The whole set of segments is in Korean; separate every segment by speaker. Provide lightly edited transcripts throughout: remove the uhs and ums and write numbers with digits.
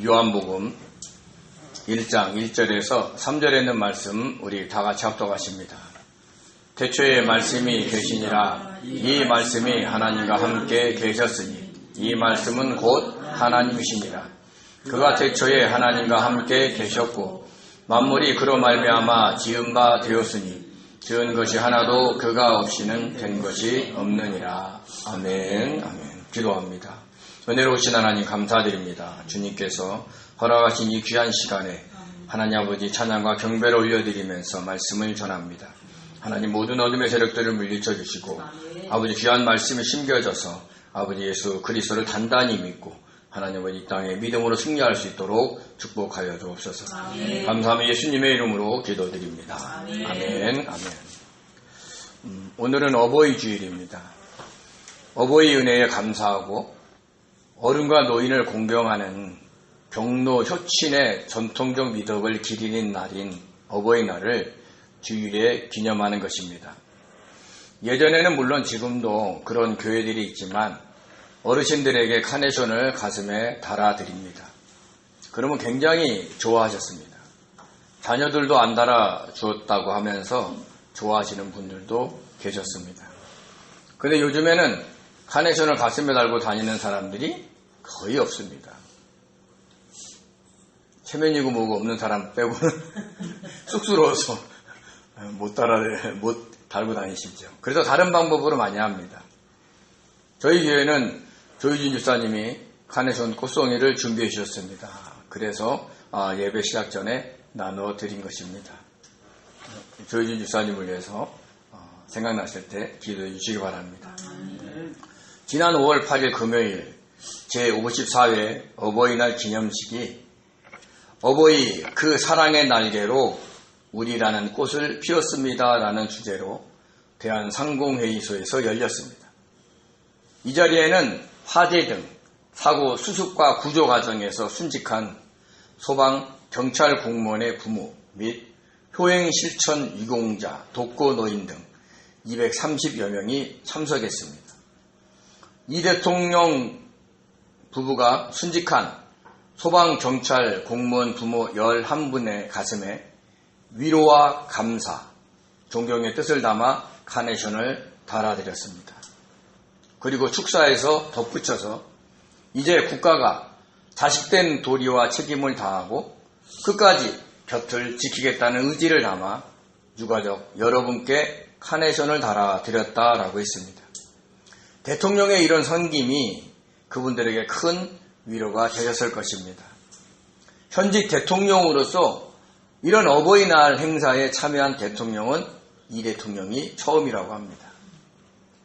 Speaker 1: 요한복음 1장 1절에서 3절에 있는 말씀 우리 다 같이 합독하십니다. 태초에 말씀이 계시니라. 이 말씀이 하나님과 함께 계셨으니 이 말씀은 곧 하나님이시니라. 그가 태초에 하나님과 함께 계셨고 만물이 그로 말미암아 지은 바 되었으니 지은 것이 하나도 그가 없이는 된 것이 없느니라. 아멘. 아멘. 기도합니다. 은혜로우신 하나님 감사드립니다. 주님께서 허락하신 이 귀한 시간에 하나님 아버지 찬양과 경배를 올려드리면서 말씀을 전합니다. 하나님 모든 어둠의 세력들을 물리쳐 주시고 아버지 귀한 말씀이 심겨져서 아버지 예수 그리스도를 단단히 믿고 하나님 아버지 이 땅에 믿음으로 승리할 수 있도록 축복하여 주옵소서. 감사하며 예수님의 이름으로 기도드립니다. 아멘. 아멘. 오늘은 어버이 주일입니다. 어버이 은혜에 감사하고 어른과 노인을 공경하는 경로 효친의 전통적 미덕을 기리는 날인 어버이날을 주일에 기념하는 것입니다. 예전에는 물론 지금도 그런 교회들이 있지만 어르신들에게 카네이션을 가슴에 달아드립니다. 그러면 굉장히 좋아하셨습니다. 자녀들도 안 달아주었다고 하면서 좋아하시는 분들도 계셨습니다. 그런데 요즘에는 카네이션을 가슴에 달고 다니는 사람들이 거의 없습니다. 체면이고 뭐고 없는 사람 빼고는 쑥스러워서 못 달고 다니시죠. 그래서 다른 방법으로 많이 합니다. 저희 교회는 조유진 집사님이 카네이션 꽃송이를 준비해 주셨습니다. 그래서 예배 시작 전에 나누어 드린 것입니다. 조유진 집사님을 위해서 생각나실 때 기도해 주시기 바랍니다. 지난 5월 8일 금요일 제54회 어버이날 기념식이 어버이 그 사랑의 날개로 우리라는 꽃을 피웠습니다 라는 주제로 대한상공회의소에서 열렸습니다. 이 자리에는 화재 등 사고 수습과 구조 과정에서 순직한 소방, 경찰 공무원의 부모 및 효행 실천 유공자, 독거 노인 등 230여 명이 참석했습니다. 이 대통령 부부가 순직한 소방, 경찰, 공무원 부모 11분의 가슴에 위로와 감사, 존경의 뜻을 담아 카네이션을 달아드렸습니다. 그리고 축사에서 덧붙여서 이제 국가가 자식된 도리와 책임을 다하고 끝까지 곁을 지키겠다는 의지를 담아 유가족 여러분께 카네이션을 달아드렸다라고 했습니다. 대통령의 이런 섬김이 그분들에게 큰 위로가 되셨을 것입니다. 현직 대통령으로서 이런 어버이날 행사에 참여한 대통령은 이 대통령이 처음이라고 합니다.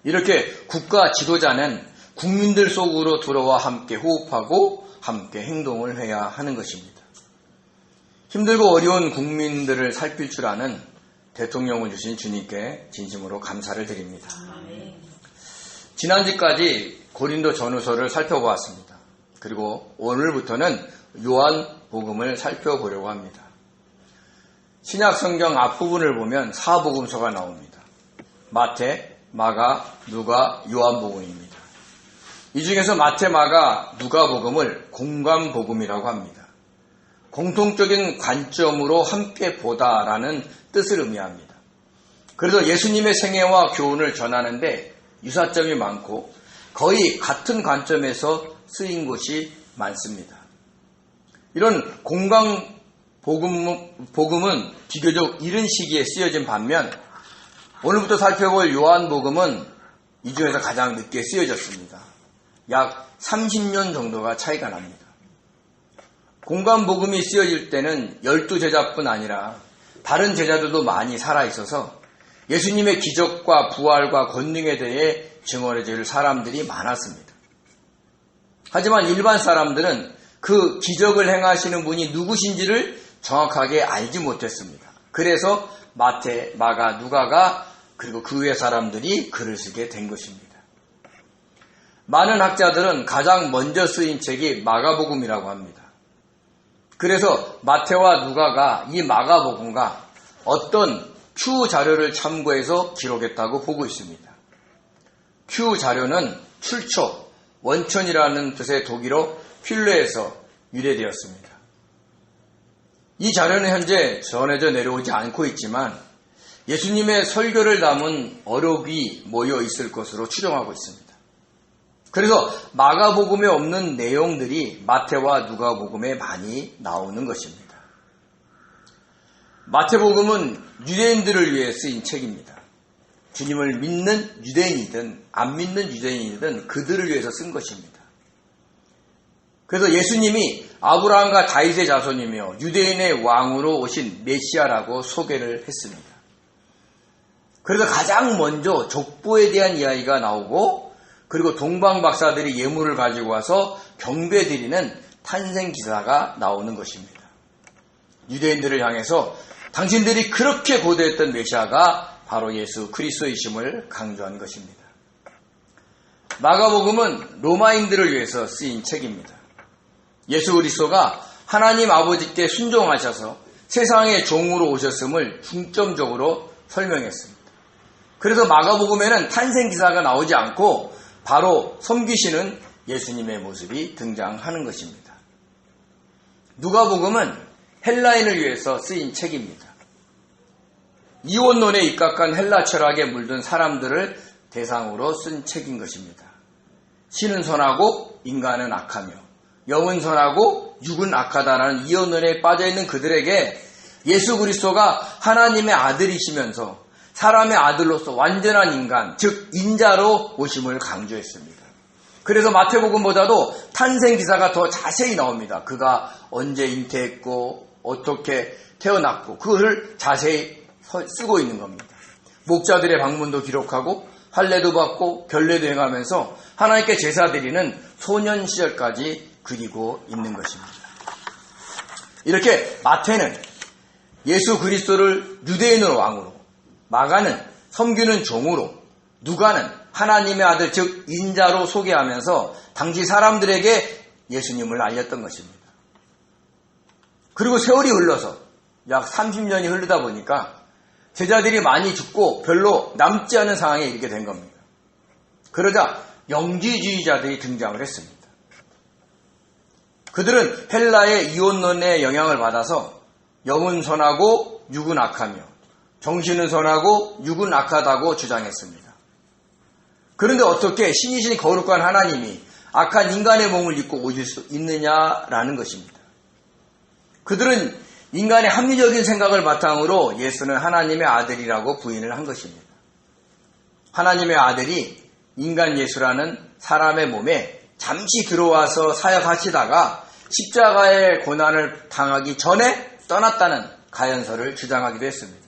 Speaker 1: 이렇게 국가 지도자는 국민들 속으로 들어와 함께 호흡하고 함께 행동을 해야 하는 것입니다. 힘들고 어려운 국민들을 살필 줄 아는 대통령을 주신 주님께 진심으로 감사를 드립니다. 지난주까지 고린도 전후서를 살펴보았습니다. 그리고 오늘부터는 요한복음을 살펴보려고 합니다. 신약 성경 앞부분을 보면 4복음서가 나옵니다. 마태, 마가, 누가, 요한복음입니다. 이 중에서 마태, 마가, 누가복음을 공감복음이라고 합니다. 공통적인 관점으로 함께 보다라는 뜻을 의미합니다. 그래서 예수님의 생애와 교훈을 전하는데 유사점이 많고 거의 같은 관점에서 쓰인 곳이 많습니다. 이런 공감복음은 비교적 이른 시기에 쓰여진 반면 오늘부터 살펴볼 요한복음은 이 중에서 가장 늦게 쓰여졌습니다. 약 30년 정도가 차이가 납니다. 공감복음이 쓰여질 때는 12제자뿐 아니라 다른 제자들도 많이 살아있어서 예수님의 기적과 부활과 권능에 대해 증언해 줄 사람들이 많았습니다. 하지만 일반 사람들은 그 기적을 행하시는 분이 누구신지를 정확하게 알지 못했습니다. 그래서 마태, 마가, 누가가 그리고 그 외 사람들이 글을 쓰게 된 것입니다. 많은 학자들은 가장 먼저 쓰인 책이 마가복음이라고 합니다. 그래서 마태와 누가가 이 마가복음과 어떤 Q 자료를 참고해서 기록했다고 보고 있습니다. Q 자료는 출처, 원천이라는 뜻의 독일어 필레에서 유래되었습니다. 이 자료는 현재 전해져 내려오지 않고 있지만 예수님의 설교를 담은 어록이 모여 있을 것으로 추정하고 있습니다. 그래서 마가복음에 없는 내용들이 마태와 누가복음에 많이 나오는 것입니다. 마태복음은 유대인들을 위해 쓰인 책입니다. 주님을 믿는 유대인이든 안 믿는 유대인이든 그들을 위해서 쓴 것입니다. 그래서 예수님이 아브라함과 다윗의 자손이며 유대인의 왕으로 오신 메시아라고 소개를 했습니다. 그래서 가장 먼저 족보에 대한 이야기가 나오고 그리고 동방 박사들이 예물을 가지고 와서 경배드리는 탄생 기사가 나오는 것입니다. 유대인들을 향해서 당신들이 그렇게 고대했던 메시아가 바로 예수 그리스도이심을 강조한 것입니다. 마가복음은 로마인들을 위해서 쓰인 책입니다. 예수 그리스도가 하나님 아버지께 순종하셔서 세상의 종으로 오셨음을 중점적으로 설명했습니다. 그래서 마가복음에는 탄생 기사가 나오지 않고 바로 섬기시는 예수님의 모습이 등장하는 것입니다. 누가복음은 헬라인을 위해서 쓰인 책입니다. 이원론에 입각한 헬라 철학에 물든 사람들을 대상으로 쓴 책인 것입니다. 신은 선하고 인간은 악하며 영은 선하고 육은 악하다라는 이원론에 빠져있는 그들에게 예수 그리스도가 하나님의 아들이시면서 사람의 아들로서 완전한 인간, 즉 인자로 오심을 강조했습니다. 그래서 마태복음보다도 탄생 기사가 더 자세히 나옵니다. 그가 언제 잉태했고 어떻게 태어났고 그것을 자세히 쓰고 있는 겁니다. 목자들의 방문도 기록하고 할례도 받고 결례도 행하면서 하나님께 제사 드리는 소년 시절까지 그리고 있는 것입니다. 이렇게 마태는 예수 그리스도를 유대인의 왕으로, 마가는 섬기는 종으로, 누가는 하나님의 아들 즉 인자로 소개하면서 당시 사람들에게 예수님을 알렸던 것입니다. 그리고 세월이 흘러서 약 30년이 흐르다 보니까 제자들이 많이 죽고 별로 남지 않은 상황에 이르게 된 겁니다. 그러자 영지주의자들이 등장을 했습니다. 그들은 헬라의 이원론의 영향을 받아서 영은 선하고 육은 악하며 정신은 선하고 육은 악하다고 주장했습니다. 그런데 어떻게 신이신 거룩한 하나님이 악한 인간의 몸을 입고 오실 수 있느냐라는 것입니다. 그들은 인간의 합리적인 생각을 바탕으로 예수는 하나님의 아들이라고 부인을 한 것입니다. 하나님의 아들이 인간 예수라는 사람의 몸에 잠시 들어와서 사역하시다가 십자가의 고난을 당하기 전에 떠났다는 가연설을 주장하기도 했습니다.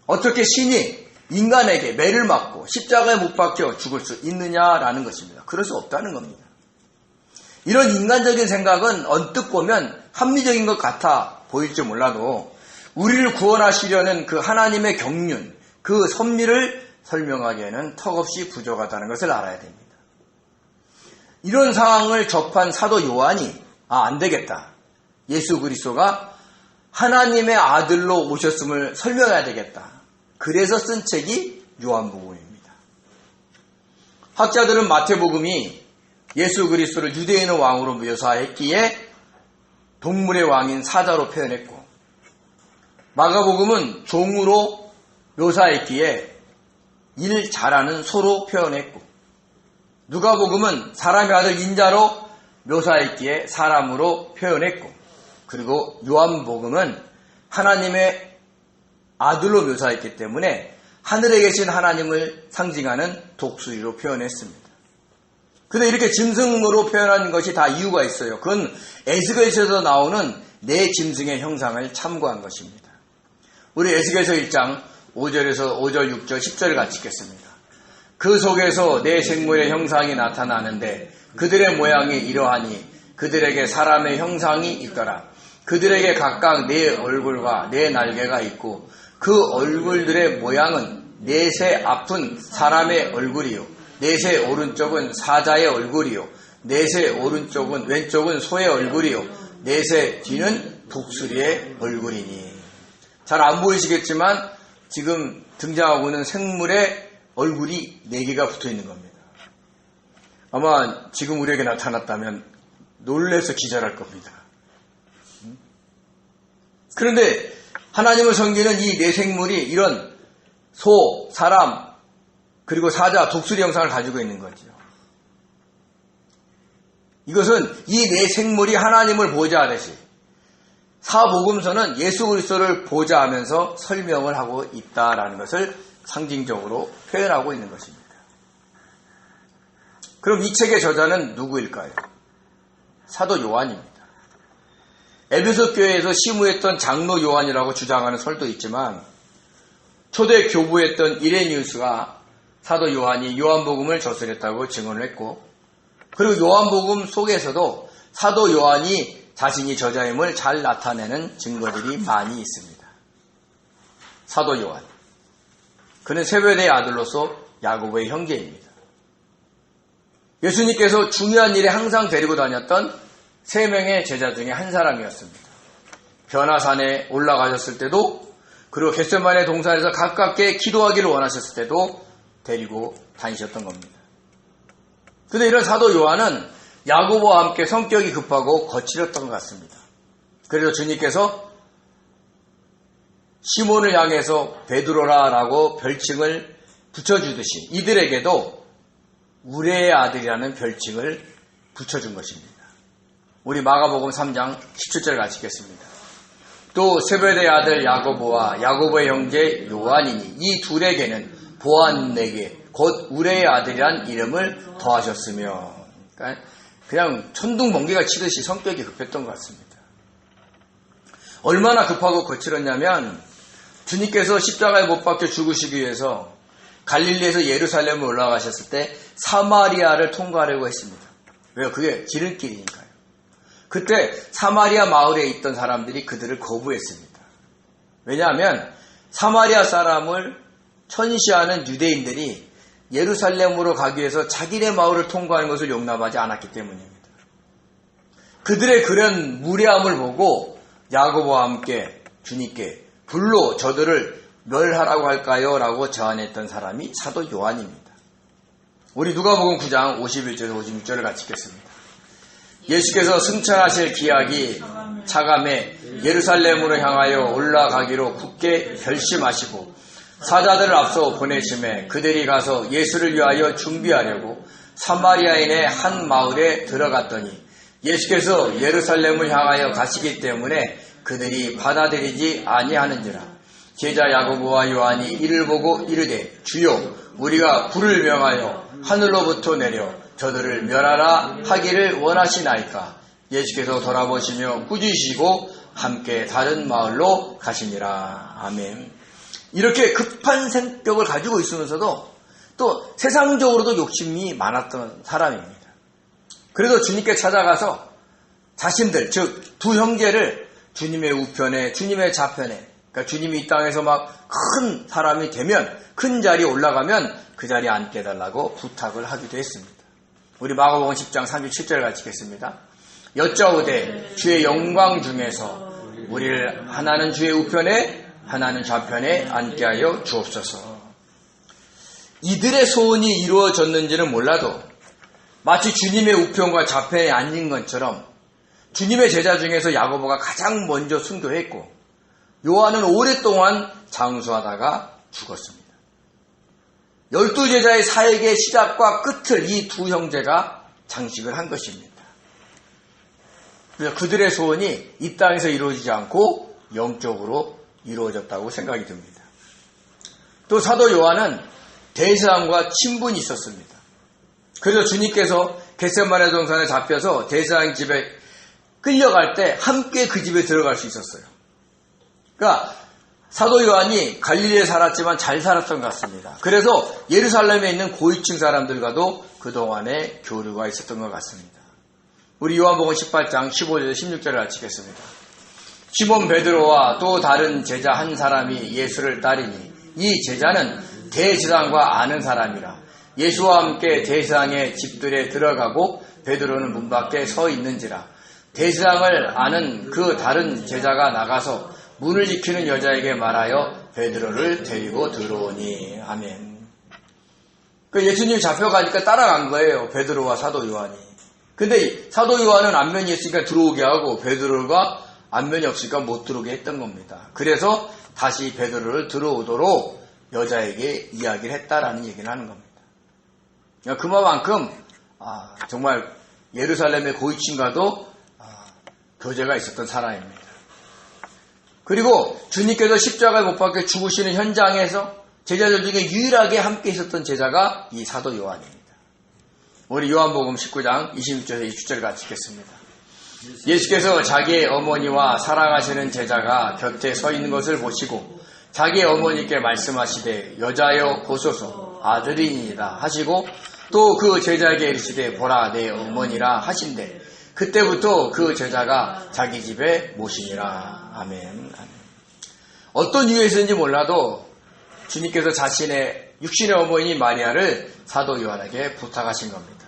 Speaker 1: 어떻게 신이 인간에게 매를 맞고 십자가에 못 박혀 죽을 수 있느냐라는 것입니다. 그럴 수 없다는 겁니다. 이런 인간적인 생각은 언뜻 보면 합리적인 것 같아 보일지 몰라도 우리를 구원하시려는 그 하나님의 경륜, 그 섭리를 설명하기에는 턱없이 부족하다는 것을 알아야 됩니다. 이런 상황을 접한 사도 요한이 안 되겠다. 예수 그리스도가 하나님의 아들로 오셨음을 설명해야 되겠다. 그래서 쓴 책이 요한복음입니다. 학자들은 마태복음이 예수 그리스도를 유대인의 왕으로 묘사했기에 동물의 왕인 사자로 표현했고 마가복음은 종으로 묘사했기에 일 잘하는 소로 표현했고 누가복음은 사람의 아들 인자로 묘사했기에 사람으로 표현했고 그리고 요한복음은 하나님의 아들로 묘사했기 때문에 하늘에 계신 하나님을 상징하는 독수리로 표현했습니다. 근데 이렇게 짐승으로 표현한 것이 다 이유가 있어요. 그건 에스겔서에서 나오는 네 짐승의 형상을 참고한 것입니다. 우리 에스겔서 1장 5절에서 5절, 6절, 10절을 같이 읽겠습니다. 그 속에서 네 생물의 형상이 나타나는데 그들의 모양이 이러하니 그들에게 사람의 형상이 있더라. 그들에게 각각 네 얼굴과 네 날개가 있고 그 얼굴들의 모양은 넷의 앞은 사람의 얼굴이요 넷의 오른쪽은 사자의 얼굴이요 넷의 왼쪽은 소의 얼굴이요 넷의 뒤는 독수리의 얼굴이니. 잘 안 보이시겠지만 지금 등장하고 있는 생물의 얼굴이 4개가 붙어 있는 겁니다. 아마 지금 우리에게 나타났다면 놀라서 기절할 겁니다. 그런데 하나님을 섬기는 이 네 생물이 이런 소, 사람, 그리고 사자, 독수리 형상을 가지고 있는 거죠. 이것은 이 네 생물이 하나님을 보좌하듯이 사복음서는 예수 그리스도를 보좌하면서 설명을 하고 있다라는 것을 상징적으로 표현하고 있는 것입니다. 그럼 이 책의 저자는 누구일까요? 사도 요한입니다. 에베소 교회에서 심우했던 장로 요한이라고 주장하는 설도 있지만 초대 교부했던 이레니우스가 사도 요한이 요한복음을 저술했다고 증언을 했고, 그리고 요한복음 속에서도 사도 요한이 자신이 저자임을 잘 나타내는 증거들이 많이 있습니다. 사도 요한, 그는 세베대의 아들로서 야고보의 형제입니다. 예수님께서 중요한 일에 항상 데리고 다녔던 3명의 제자 중에 한 사람이었습니다. 변화산에 올라가셨을 때도, 그리고 겟세마네 동산에서 가깝게 기도하기를 원하셨을 때도 데리고 다니셨던 겁니다. 그런데 이런 사도 요한은 야고보와 함께 성격이 급하고 거칠었던 것 같습니다. 그래서 주님께서 시몬을 향해서 베드로라라고 별칭을 붙여주듯이 이들에게도 우레의 아들이라는 별칭을 붙여준 것입니다. 우리 마가복음 3장 17절 같이 읽겠습니다. 또 세베대의 아들 야고보와 야고보의 형제 요한이니 이 둘에게는 보아네게 곧 우레의 아들이란 이름을 더하셨으며, 그러니까 그냥 천둥번개가 치듯이 성격이 급했던 것 같습니다. 얼마나 급하고 거칠었냐면 주님께서 십자가에 못 박혀 죽으시기 위해서 갈릴리에서 예루살렘에 올라가셨을 때 사마리아를 통과하려고 했습니다. 왜요? 그게 지름길이니까요. 그때 사마리아 마을에 있던 사람들이 그들을 거부했습니다. 왜냐하면 사마리아 사람을 천시하는 유대인들이 예루살렘으로 가기 위해서 자기네 마을을 통과하는 것을 용납하지 않았기 때문입니다. 그들의 그런 무례함을 보고 야고보와 함께 주님께 불로 저들을 멸하라고 할까요? 라고 제안했던 사람이 사도 요한입니다. 우리 누가복음 9장 51절에서 56절을 같이 읽겠습니다. 예수께서 승천하실 기약이 차감해 예루살렘으로 향하여 올라가기로 굳게 결심하시고 사자들을 앞서 보내심에 그들이 가서 예수를 위하여 준비하려고 사마리아인의 한 마을에 들어갔더니 예수께서 예루살렘을 향하여 가시기 때문에 그들이 받아들이지 아니하는지라. 제자 야고보와 요한이 이를 보고 이르되 주여 우리가 불을 명하여 하늘로부터 내려 저들을 멸하라 하기를 원하시나이까. 예수께서 돌아보시며 꾸짖으시고 함께 다른 마을로 가시니라. 아멘. 이렇게 급한 성격을 가지고 있으면서도 또 세상적으로도 욕심이 많았던 사람입니다. 그래서 주님께 찾아가서 자신들, 즉 두 형제를 주님의 우편에, 주님의 좌편에, 그러니까 주님이 이 땅에서 막 큰 사람이 되면, 큰 자리에 올라가면 그 자리에 앉게 해달라고 부탁을 하기도 했습니다. 우리 마가복음 10장 37절 같이 읽겠습니다. 여짜오되 주의 영광 중에서 우리를 하나는 주의 우편에 하나는 좌편에 앉게 하여 주옵소서. 이들의 소원이 이루어졌는지는 몰라도 마치 주님의 우편과 좌편에 앉은 것처럼 주님의 제자 중에서 야고보가 가장 먼저 순교했고 요한은 오랫동안 장수하다가 죽었습니다. 12제자의 사역의 시작과 끝을 이 두 형제가 장식을 한 것입니다. 그래서 그들의 소원이 이 땅에서 이루어지지 않고 영적으로 이루어졌다고 생각이 듭니다. 또 사도 요한은 대제사장과 친분이 있었습니다. 그래서 주님께서 겟세마네 동산에 잡혀서 대제사장 집에 끌려갈 때 함께 그 집에 들어갈 수 있었어요. 그러니까 사도 요한이 갈릴리에 살았지만 잘 살았던 것 같습니다. 그래서 예루살렘에 있는 고위층 사람들과도 그동안에 교류가 있었던 것 같습니다. 우리 요한복음 18장 15절 16절을 같이 읽겠습니다. 시몬 베드로와 또 다른 제자 한 사람이 예수를 따르니 이 제자는 대제사장과 아는 사람이라. 예수와 함께 대제사장의 집들에 들어가고 베드로는 문 밖에 서 있는지라. 대제사장을 아는 그 다른 제자가 나가서 문을 지키는 여자에게 말하여 베드로를 데리고 들어오니. 아멘. 그 예수님이 잡혀가니까 따라간 거예요. 베드로와 사도 요한이. 근데 사도 요한은 안면이 있으니까 들어오게 하고 베드로가 안면이 없으니까 못 들어오게 했던 겁니다. 그래서 다시 베드로를 들어오도록 여자에게 이야기를 했다라는 얘기를 하는 겁니다. 그만큼 정말 예루살렘의 고위층과도 교제가 있었던 사람입니다. 그리고 주님께서 십자가에 못 박혀 죽으시는 현장에서 제자들 중에 유일하게 함께 있었던 제자가 이 사도 요한입니다. 우리 요한복음 19장 26절에서 27절 같이 읽겠습니다. 예수께서 자기의 어머니와 사랑하시는 제자가 곁에 서 있는 것을 보시고 자기의 어머니께 말씀하시되 여자여 보소서 아들이니이다 하시고 또 그 제자에게 이르시되 보라 내 어머니라 하신대 그때부터 그 제자가 자기 집에 모시니라. 아멘. 어떤 이유에서인지 몰라도 주님께서 자신의 육신의 어머니 마리아를 사도 요한에게 부탁하신 겁니다.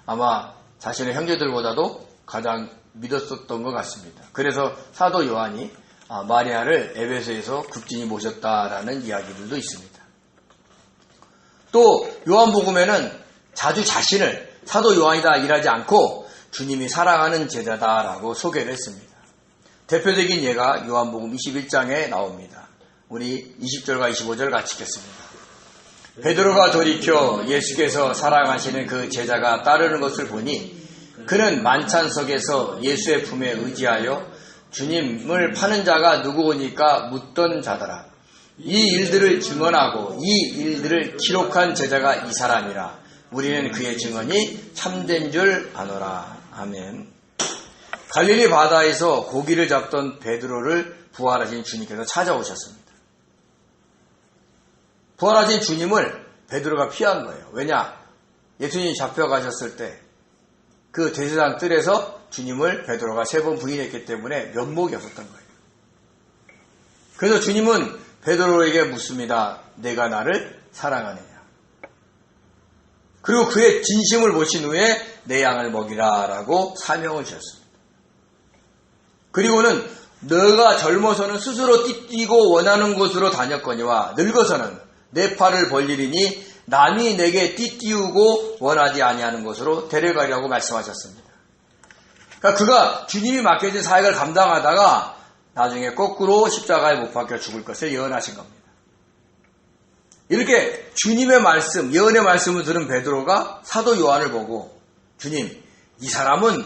Speaker 1: 아마 자신의 형제들보다도 가장 믿었었던 것 같습니다. 그래서 사도 요한이 마리아를 에베소에서 급진히 모셨다라는 이야기들도 있습니다. 또 요한복음에는 자주 자신을 사도 요한이다 일하지 않고 주님이 사랑하는 제자다라고 소개를 했습니다. 대표적인 예가 요한복음 21장에 나옵니다. 우리 20절과 25절 같이 읽겠습니다. 베드로가 돌이켜 예수께서 사랑하시는 그 제자가 따르는 것을 보니 그는 만찬석에서 예수의 품에 의지하여 주님을 파는 자가 누구오니까 묻던 자더라. 이 일들을 증언하고 이 일들을 기록한 제자가 이 사람이라. 우리는 그의 증언이 참된 줄 아노라. 아멘. 갈릴리 바다에서 고기를 잡던 베드로를 부활하신 주님께서 찾아오셨습니다. 부활하신 주님을 베드로가 피한 거예요. 왜냐? 예수님이 잡혀가셨을 때 그 대제사장 뜰에서 주님을 베드로가 3번 부인했기 때문에 면목이 없었던 거예요. 그래서 주님은 베드로에게 묻습니다. 내가 나를 사랑하느냐? 그리고 그의 진심을 보신 후에 내 양을 먹이라 라고 사명을 주셨습니다. 그리고는 너가 젊어서는 스스로 띠뛰고 원하는 곳으로 다녔거니와 늙어서는 내 팔을 벌리리니 남이 내게 띠띠우고 원하지 아니하는 곳으로 데려가리라고 말씀하셨습니다. 그러니까 그가 주님이 맡겨진 사역을 감당하다가 나중에 거꾸로 십자가에 못 박혀 죽을 것을 예언하신 겁니다. 이렇게 주님의 말씀, 예언의 말씀을 들은 베드로가 사도 요한을 보고 주님, 이 사람은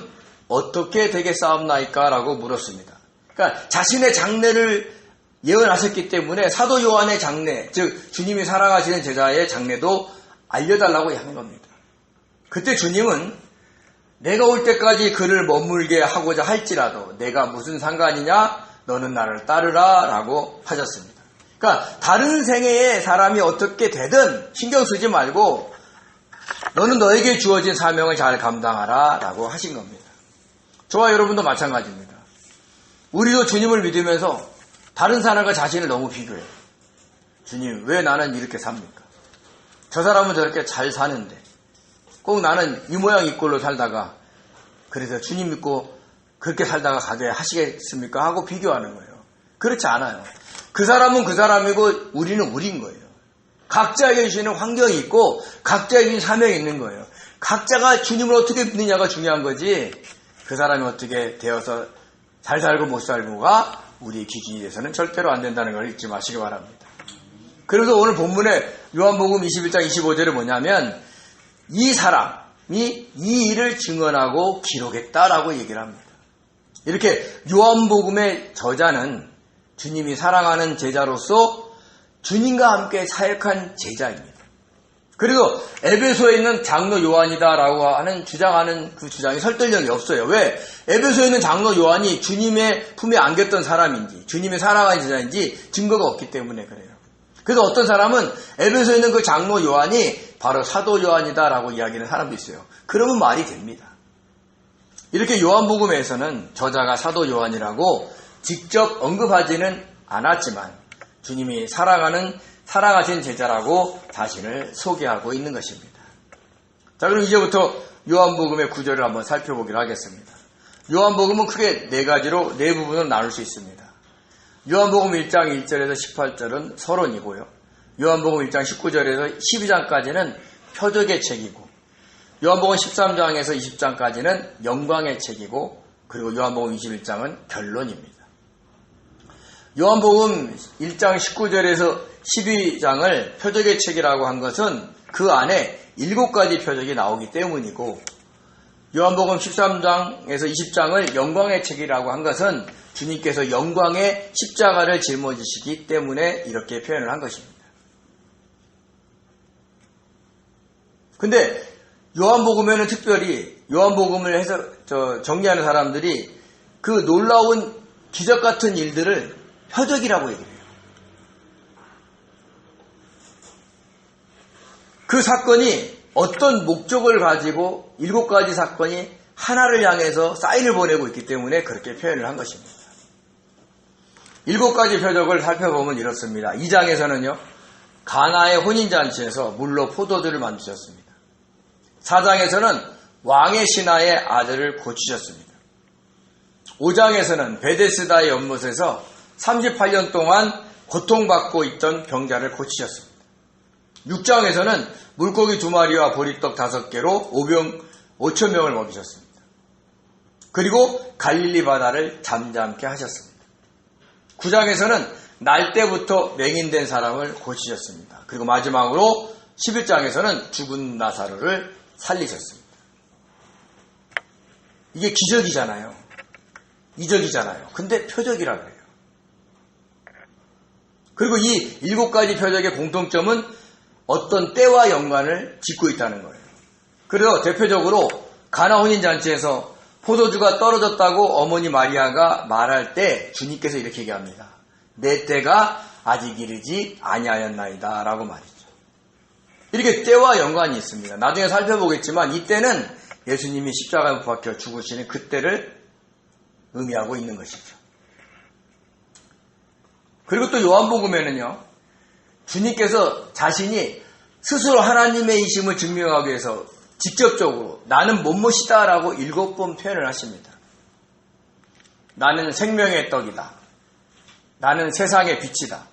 Speaker 1: 어떻게 되겠사옵나이까? 라고 물었습니다. 그러니까 자신의 장래를 예언하셨기 때문에 사도 요한의 장래, 즉 주님이 사랑하시는 제자의 장래도 알려달라고 하는 겁니다. 그때 주님은 내가 올 때까지 그를 머물게 하고자 할지라도 내가 무슨 상관이냐? 너는 나를 따르라 라고 하셨습니다. 그러니까 다른 생애의 사람이 어떻게 되든 신경 쓰지 말고 너는 너에게 주어진 사명을 잘 감당하라 라고 하신 겁니다. 저와 여러분도 마찬가지입니다. 우리도 주님을 믿으면서 다른 사람과 자신을 너무 비교해요. 주님, 왜 나는 이렇게 삽니까? 저 사람은 저렇게 잘 사는데 꼭 나는 이 모양 이 꼴로 살다가 그래서 주님 믿고 그렇게 살다가 가게 하시겠습니까? 하고 비교하는 거예요. 그렇지 않아요. 그 사람은 그 사람이고 우리는 우리인 거예요. 각자에게 주시는 환경이 있고 각자에게 주신 사명이 있는 거예요. 각자가 주님을 어떻게 믿느냐가 중요한 거지 그 사람이 어떻게 되어서 잘 살고 못 살고가 우리 기준이 돼서는 절대로 안 된다는 걸 잊지 마시기 바랍니다. 그래서 오늘 본문에 요한복음 21장 25절에 뭐냐면 이 사람이 이 일을 증언하고 기록했다라고 얘기를 합니다. 이렇게 요한복음의 저자는 주님이 사랑하는 제자로서 주님과 함께 사역한 제자입니다. 그리고 에베소에 있는 장로 요한이다라고 하는 주장하는 그 주장이 설득력이 없어요. 왜? 에베소에 있는 장로 요한이 주님의 품에 안겼던 사람인지 주님의 사랑하는 제자인지 증거가 없기 때문에 그래요. 그래서 어떤 사람은 에베소에 있는 그 장로 요한이 바로 사도 요한이다라고 이야기하는 사람도 있어요. 그러면 말이 됩니다. 이렇게 요한복음에서는 저자가 사도 요한이라고 직접 언급하지는 않았지만 주님이 사랑하신 제자라고 자신을 소개하고 있는 것입니다. 자, 그럼 이제부터 요한복음의 구절을 한번 살펴보기로 하겠습니다. 요한복음은 크게 4가지로 4부분으로 나눌 수 있습니다. 요한복음 1장 1절에서 18절은 서론이고요. 요한복음 1장 19절에서 12장까지는 표적의 책이고 요한복음 13장에서 20장까지는 영광의 책이고, 그리고 요한복음 21장은 결론입니다. 요한복음 1장 19절에서 12장을 표적의 책이라고 한 것은 그 안에 7가지 표적이 나오기 때문이고, 요한복음 13장에서 20장을 영광의 책이라고 한 것은 주님께서 영광의 십자가를 짊어지시기 때문에 이렇게 표현을 한 것입니다. 근데 요한복음에는 특별히 요한복음을 해서 정리하는 사람들이 그 놀라운 기적 같은 일들을 표적이라고 얘기해요. 그 사건이 어떤 목적을 가지고 7가지 사건이 하나를 향해서 사인을 보내고 있기 때문에 그렇게 표현을 한 것입니다. 7가지 표적을 살펴보면 이렇습니다. 2장에서는요, 가나의 혼인잔치에서 물로 포도주를 만드셨습니다. 4장에서는 왕의 신하의 아들을 고치셨습니다. 5장에서는 베데스다의 연못에서 38년 동안 고통받고 있던 병자를 고치셨습니다. 6장에서는 물고기 2마리와 보리떡 5개로 5,000명을 먹이셨습니다. 그리고 갈릴리 바다를 잠잠케 하셨습니다. 9장에서는 날 때부터 맹인된 사람을 고치셨습니다. 그리고 마지막으로 11장에서는 죽은 나사로를 살리셨습니다. 이게 기적이잖아요. 이적이잖아요. 근데 표적이라 그래요. 그리고 이 7가지 표적의 공통점은 어떤 때와 연관을 짓고 있다는 거예요. 그래서 대표적으로 가나 혼인잔치에서 포도주가 떨어졌다고 어머니 마리아가 말할 때 주님께서 이렇게 얘기합니다. 내 때가 아직 이르지 아니하였나이다 라고 말이죠. 이렇게 때와 연관이 있습니다. 나중에 살펴보겠지만 이 때는 예수님이 십자가에 못 박혀 죽으시는 그때를 의미하고 있는 것이죠. 그리고 또 요한복음에는요, 주님께서 자신이 스스로 하나님의 이심을 증명하기 위해서 직접적으로 나는 못못이다 라고 7번 표현을 하십니다. 나는 생명의 떡이다. 나는 세상의 빛이다.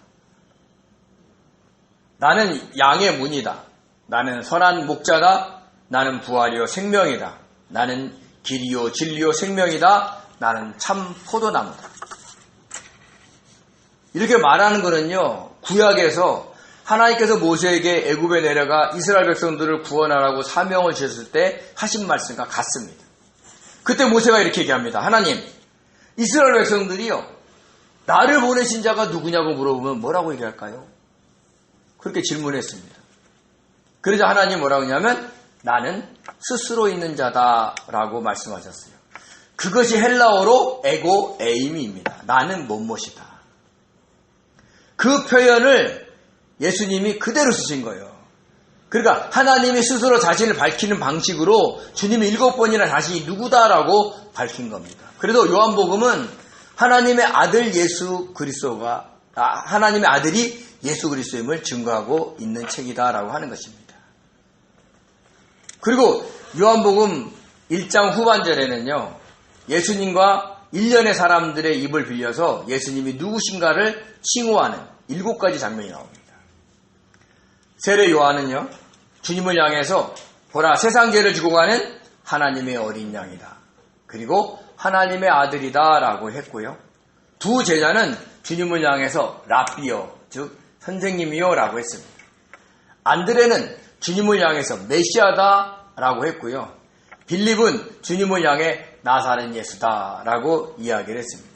Speaker 1: 나는 양의 문이다. 나는 선한 목자다. 나는 부활이요 생명이다. 나는 길이요 진리요 생명이다. 나는 참 포도나무다. 이렇게 말하는 것은요, 구약에서 하나님께서 모세에게 애굽에 내려가 이스라엘 백성들을 구원하라고 사명을 주셨을 때 하신 말씀과 같습니다. 그때 모세가 이렇게 얘기합니다. 하나님, 이스라엘 백성들이요, 나를 보내신 자가 누구냐고 물어보면 뭐라고 얘기할까요? 그렇게 질문했습니다. 그러자 하나님 뭐라고 하냐면 나는 스스로 있는 자다라고 말씀하셨어요. 그것이 헬라어로 에고 에이미입니다. 나는 못못이다. 그 표현을 예수님이 그대로 쓰신 거예요. 그러니까 하나님이 스스로 자신을 밝히는 방식으로 주님이 7번이나 자신이 누구다라고 밝힌 겁니다. 그래도 요한복음은 하나님의 아들 예수 그리스도가 하나님의 아들이 예수 그리스도임을 증거하고 있는 책이다라고 하는 것입니다. 그리고 요한복음 1장 후반절에는요, 예수님과 일련의 사람들의 입을 빌려서 예수님이 누구신가를 칭호하는 7가지 장면이 나옵니다. 세례 요한은요, 주님을 향해서 보라 세상 죄를 지고 가는 하나님의 어린 양이다. 그리고 하나님의 아들이다 라고 했고요. 두 제자는 주님을 향해서 랍비요, 즉 선생님이요 라고 했습니다. 안드레는 주님을 향해서 메시아다 라고 했고요. 빌립은 주님을 향해 나사렛 예수다 라고 이야기를 했습니다.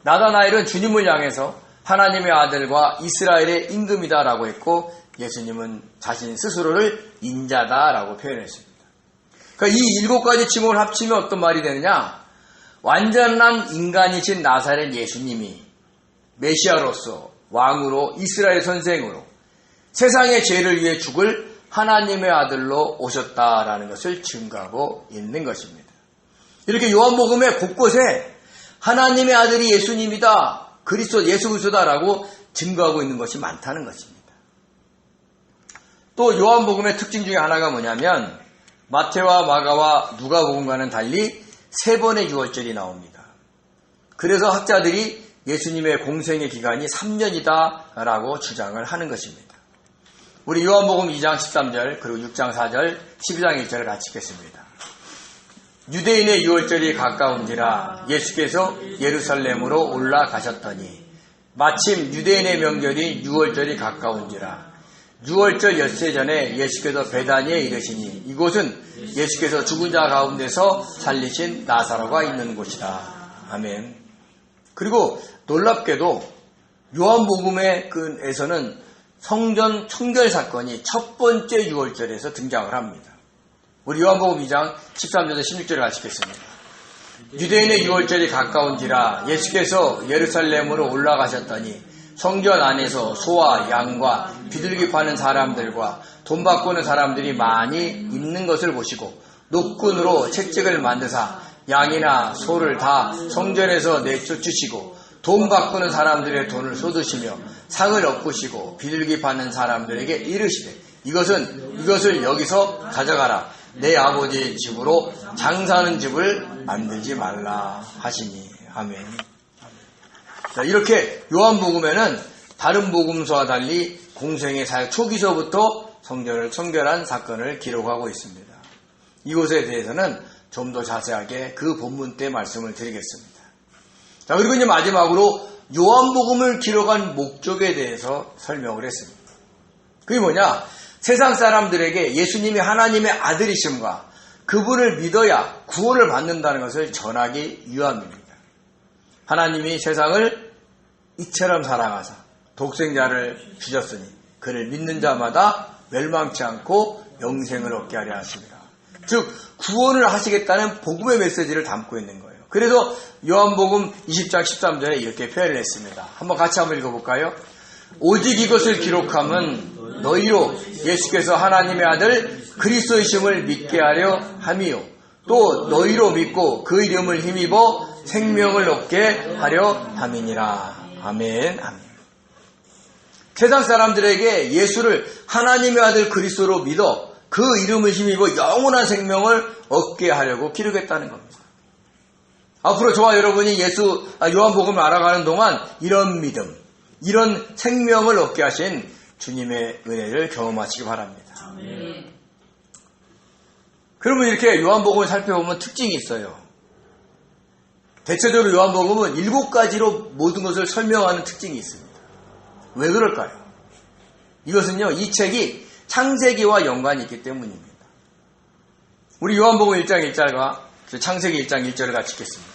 Speaker 1: 나다나엘은 주님을 향해서 하나님의 아들과 이스라엘의 임금이다 라고 했고, 예수님은 자신 스스로를 인자다 라고 표현했습니다. 그러니까 이 7가지 칭호를 합치면 어떤 말이 되느냐, 완전한 인간이신 나사렛 예수님이 메시아로서 왕으로 이스라엘 선생으로 세상의 죄를 위해 죽을 하나님의 아들로 오셨다라는 것을 증거하고 있는 것입니다. 이렇게 요한복음의 곳곳에 하나님의 아들이 예수님이다, 그리스도 예수 그리스도다라고 증거하고 있는 것이 많다는 것입니다. 또 요한복음의 특징 중에 하나가 뭐냐면 마태와 마가와 누가복음과는 달리 3번의 유월절이 나옵니다. 그래서 학자들이 예수님의 공생의 기간이 3년이다 라고 주장을 하는 것입니다. 우리 요한복음 2장 13절 그리고 6장 4절 12장 1절을 같이 읽겠습니다. 유대인의 유월절이 가까운지라 예수께서 예루살렘으로 올라가셨더니 마침 유대인의 명절이 유월절이 가까운지라 유월절 엿새 전에 예수께서 베다니에 이르시니 이곳은 예수께서 죽은 자 가운데서 살리신 나사로가 있는 곳이다. 아멘. 그리고 놀랍게도 요한복음에서는 성전 청결 사건이 첫 번째 유월절에서 등장을 합니다. 우리 요한복음 2장 13절에서 16절을 같이 읽겠습니다. 유대인의 유월절이 가까운지라 예수께서 예루살렘으로 올라가셨더니 성전 안에서 소와 양과 비둘기 파는 사람들과 돈 바꾸는 사람들이 많이 있는 것을 보시고 노끈으로 채찍을 만드사 양이나 소를 다 성전에서 내쫓으시고 돈 바꾸는 사람들의 돈을 쏟으시며 상을 엎으시고 비둘기 파는 사람들에게 이르시되 이것을 여기서 가져가라. 내 아버지의 집으로 장사하는 집을 만들지 말라 하시니. 아멘. 자, 이렇게 요한복음에는 다른 복음서와 달리 공생의 사역 초기서부터 성전을 청결한 사건을 기록하고 있습니다. 이것에 대해서는 좀 더 자세하게 그 본문 때 말씀을 드리겠습니다. 자, 그리고 이제 마지막으로 요한복음을 기록한 목적에 대해서 설명을 했습니다. 그게 뭐냐? 세상 사람들에게 예수님이 하나님의 아들이심과 그분을 믿어야 구원을 받는다는 것을 전하기 위함입니다. 하나님이 세상을 이처럼 사랑하사 독생자를 주셨으니 그를 믿는 자마다 멸망치 않고 영생을 얻게 하려 하십니다. 즉 구원을 하시겠다는 복음의 메시지를 담고 있는 거예요. 그래서 요한복음 20장 13절에 이렇게 표현을 했습니다. 한번 같이 한번 읽어볼까요? 오직 이것을 기록함은 너희로 예수께서 하나님의 아들 그리스도이심을 믿게 하려 함이요 또 너희로 믿고 그 이름을 힘입어 생명을 얻게 하려 함이니라. 아멘. 아멘. 세상 사람들에게 예수를 하나님의 아들 그리스도로 믿어 그 이름을 힘입어 영원한 생명을 얻게 하려고 기록했다는 겁니다. 앞으로 저와 여러분이 요한복음을 알아가는 동안 이런 믿음, 이런 생명을 얻게 하신 주님의 은혜를 경험하시기 바랍니다. 아멘. 그러면 이렇게 요한복음을 살펴보면 특징이 있어요. 대체적으로 요한복음은 7가지로 모든 것을 설명하는 특징이 있습니다. 왜 그럴까요? 이것은요, 이 책이 창세기와 연관이 있기 때문입니다. 우리 요한복음 1장 1절과 창세기 1장 1절을 같이 읽겠습니다.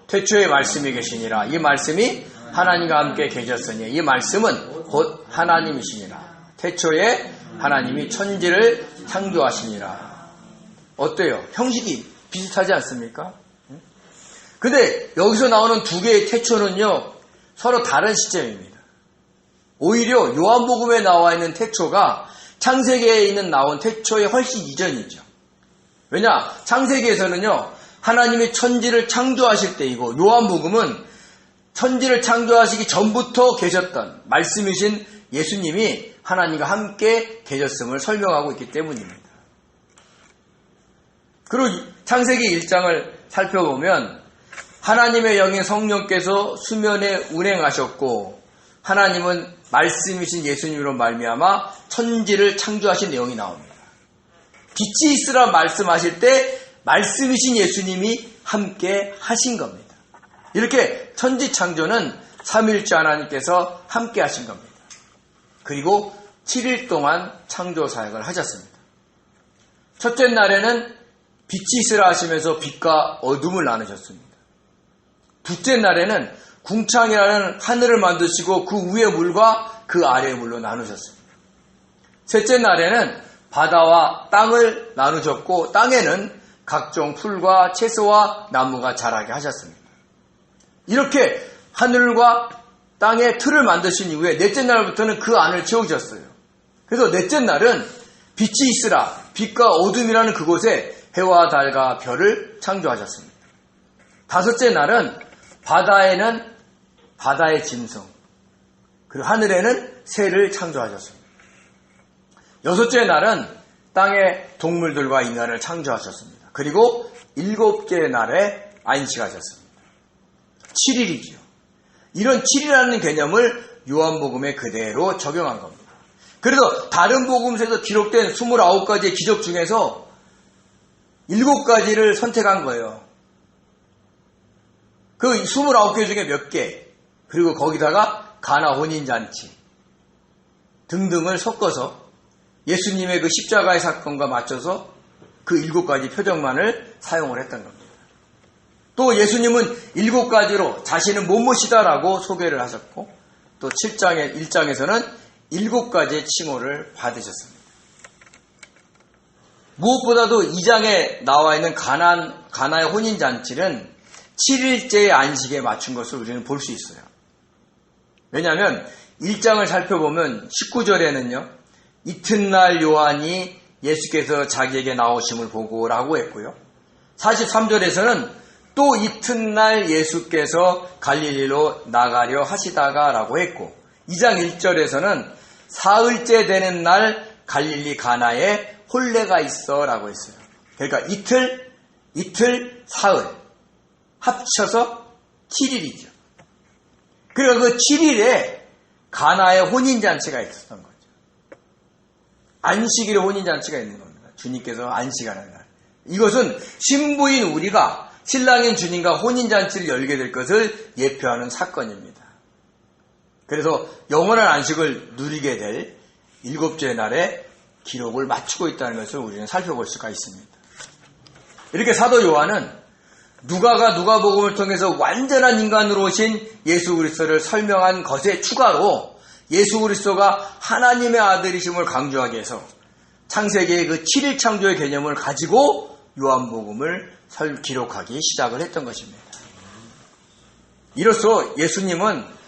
Speaker 1: 태초에 말씀이 계시니라. 이 말씀이 하나님과 함께 계셨으니 이 말씀은 곧 하나님이시니라. 태초에 하나님이 천지를 창조하시니라. 어때요? 형식이 비슷하지 않습니까? 근데 여기서 나오는 두 개의 태초는요, 서로 다른 시점입니다. 오히려 요한복음에 나와 있는 태초가 창세기에 나온 태초의 훨씬 이전이죠. 왜냐? 창세기에서는요, 하나님이 천지를 창조하실 때이고, 요한복음은 천지를 창조하시기 전부터 계셨던 말씀이신 예수님이 하나님과 함께 계셨음을 설명하고 있기 때문입니다. 그리고 창세기 1장을 살펴보면 하나님의 영인 성령께서 수면에 운행하셨고 하나님은 말씀이신 예수님으로 말미암아 천지를 창조하신 내용이 나옵니다. 빛이 있으라 말씀하실 때 말씀이신 예수님이 함께 하신 겁니다. 이렇게 천지 창조는 삼위일체 하나님께서 함께 하신 겁니다. 그리고 7일 동안 창조 사역을 하셨습니다. 첫째 날에는 빛이 있으라 하시면서 빛과 어둠을 나누셨습니다. 둘째 날에는 궁창이라는 하늘을 만드시고 그 위의 물과 그 아래의 물로 나누셨습니다. 셋째 날에는 바다와 땅을 나누셨고 땅에는 각종 풀과 채소와 나무가 자라게 하셨습니다. 이렇게 하늘과 땅의 틀을 만드신 이후에 넷째 날부터는 그 안을 채우셨어요. 그래서 넷째 날은 빛이 있으라, 빛과 어둠이라는 그곳에 해와 달과 별을 창조하셨습니다. 다섯째 날은 바다에는 바다의 짐승, 그리고 하늘에는 새를 창조하셨습니다. 여섯째 날은 땅의 동물들과 인간을 창조하셨습니다. 그리고 일곱째 날에 안식하셨습니다. 7일이죠. 이런 7일이라는 개념을 요한복음에 그대로 적용한 겁니다. 그래서 다른 복음서에서 기록된 29가지의 기적 중에서 7가지를 선택한 거예요. 그 29개 중에 몇 개, 그리고 거기다가 가나 혼인잔치 등등을 섞어서 예수님의 그 십자가의 사건과 맞춰서 그 7가지 표적만을 사용을 했던 겁니다. 또 예수님은 7가지로 자신은 못못이다라고 소개를 하셨고, 또 1장에서는 7가지의 칭호를 받으셨습니다. 무엇보다도 2장에 나와 있는 가나의 혼인잔치는 7일째의 안식에 맞춘 것을 우리는 볼 수 있어요. 왜냐하면 1장을 살펴보면 19절에는요, 이튿날 요한이 예수께서 자기에게 나오심을 보고 라고 했고요. 43절에서는 또 이튿날 예수께서 갈릴리로 나가려 하시다가 라고 했고, 2장 1절에서는 사흘째 되는 날 갈릴리 가나에 혼례가 있어 라고 했어요. 그러니까 이틀, 사흘 합쳐서 7일이죠. 그러니까 그 7일에 가나의 혼인잔치가 있었던 거죠. 안식일에 혼인잔치가 있는 겁니다. 주님께서 안식하는 날. 이것은 신부인 우리가 신랑인 주님과 혼인잔치를 열게 될 것을 예표하는 사건입니다. 그래서 영원한 안식을 누리게 될 7째 날에 기록을 맞추고 있다는 것을 우리는 살펴볼 수가 있습니다. 이렇게 사도 요한은 누가가 누가복음을 통해서 완전한 인간으로 오신 예수 그리스도를 설명한 것에 추가로 예수 그리스도가 하나님의 아들이심을 강조하기 위해서 창세기의 그 7일 창조의 개념을 가지고 요한복음을 기록하기 시작을 했던 것입니다. 이로써 예수님은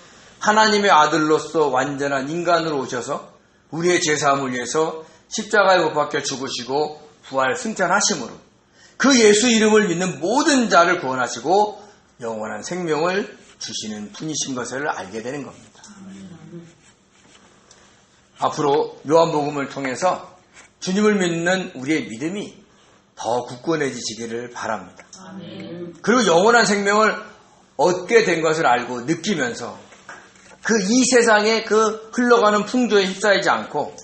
Speaker 1: 하나님의 아들로서 완전한 인간으로 오셔서 우리의 죄사함을 위해서 십자가에 못 박혀 죽으시고 부활 승천하심으로 그 예수 이름을 믿는 모든 자를 구원하시고 영원한 생명을 주시는 분이신 것을 알게 되는 겁니다. 앞으로 요한복음을 통해서 주님을 믿는 우리의 믿음이 더 굳건해지기를 바랍니다. 그리고 영원한 생명을 얻게 된 것을 알고 느끼면서 그 이 세상의 그 흘러가는 풍조에 휩싸이지 않고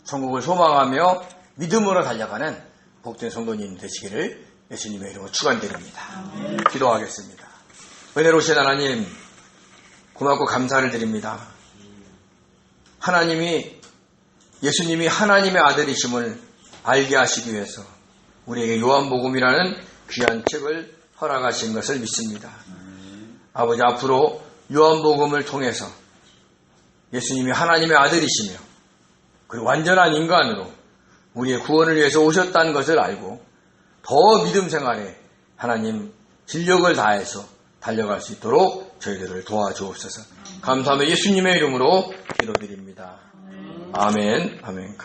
Speaker 1: 천국을 소망하며 믿음으로 달려가는 복된 성도님 되시기를 예수님의 이름으로 축원드립니다. 기도하겠습니다. 은혜로우신 하나님, 고맙고 감사를 드립니다. 예수님이 하나님의 아들이심을 알게 하시기 위해서 우리에게 요한복음이라는 귀한 책을 허락하신 것을 믿습니다. 아버지, 앞으로 요한복음을 통해서 예수님이 하나님의 아들이시며 그리고 완전한 인간으로 우리의 구원을 위해서 오셨다는 것을 알고 더 믿음 생활에 하나님 진력을 다해서 달려갈 수 있도록 저희들을 도와주옵소서. 감사하며 예수님의 이름으로 기도드립니다. 아멘. 아멘.